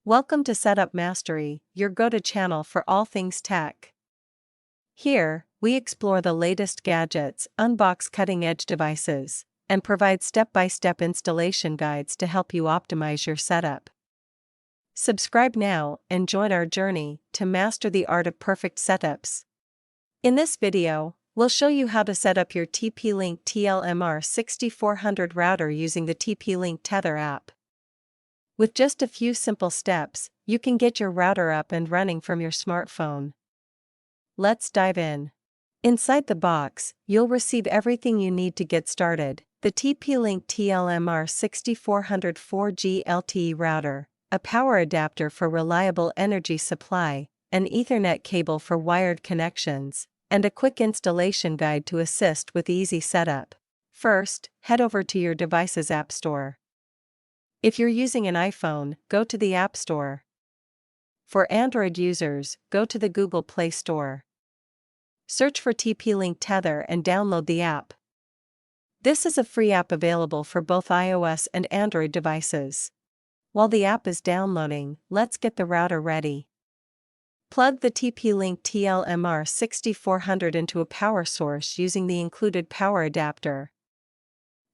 Welcome to Setup Mastery, your go-to channel for all things tech. Here, we explore the latest gadgets, unbox cutting-edge devices, and provide step-by-step installation guides to help you optimize your setup. Subscribe now and join our journey to master the art of perfect setups. In this video, we'll show you how to set up your TP-Link TL-MR6400 router using the TP-Link Tether app. With just a few simple steps, you can get your router up and running from your smartphone. Let's dive in. Inside the box, you'll receive everything you need to get started: the TP-Link TL-MR6400 4G LTE router, a power adapter for reliable energy supply, an Ethernet cable for wired connections, and a quick installation guide to assist with easy setup. First, head over to your device's App Store. If you're using an iPhone, go to the App Store. For Android users, go to the Google Play Store. Search for TP-Link Tether and download the app. This is a free app available for both iOS and Android devices. While the app is downloading, let's get the router ready. Plug the TP-Link TL-MR6400 into a power source using the included power adapter.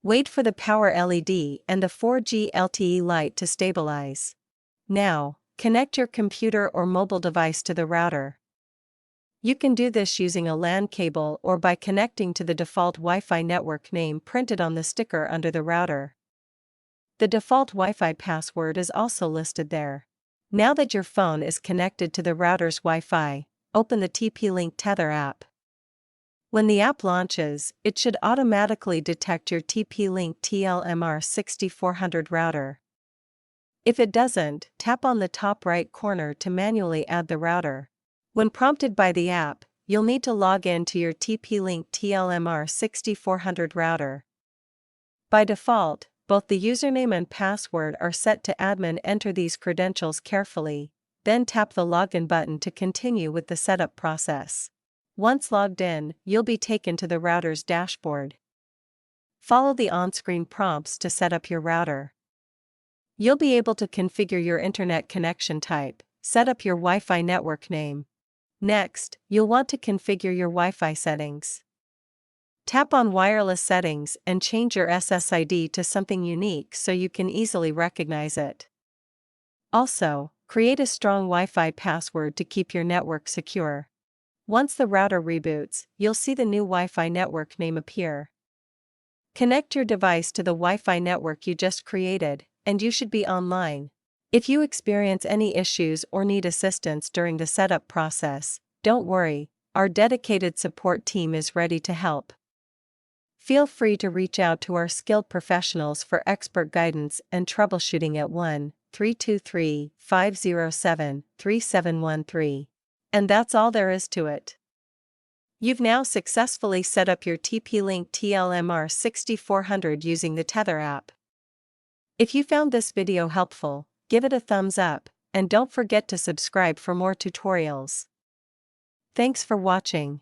Wait for the power LED and the 4G LTE light to stabilize. Now, connect your computer or mobile device to the router. You can do this using a LAN cable or by connecting to the default Wi-Fi network name printed on the sticker under the router. The default Wi-Fi password is also listed there. Now that your phone is connected to the router's Wi-Fi, open the TP-Link Tether app. When the app launches, it should automatically detect your TP-Link TL-MR6400 router. If it doesn't, tap on the top right corner to manually add the router. When prompted by the app, you'll need to log in to your TP-Link TL-MR6400 router. By default, both the username and password are set to admin. Enter these credentials carefully, then tap the login button to continue with the setup process. Once logged in, you'll be taken to the router's dashboard. Follow the on-screen prompts to set up your router. You'll be able to configure your internet connection type, set up your Wi-Fi network name. Next, you'll want to configure your Wi-Fi settings. Tap on Wireless Settings and change your SSID to something unique so you can easily recognize it. Also, create a strong Wi-Fi password to keep your network secure. Once the router reboots, you'll see the new Wi-Fi network name appear. Connect your device to the Wi-Fi network you just created, and you should be online. If you experience any issues or need assistance during the setup process, don't worry, our dedicated support team is ready to help. Feel free to reach out to our skilled professionals for expert guidance and troubleshooting at 1-323-507-3713. And that's all there is to it. You've now successfully set up your TP-Link TL-MR6400 using the Tether app. If you found this video helpful, give it a thumbs up, and don't forget to subscribe for more tutorials. Thanks for watching.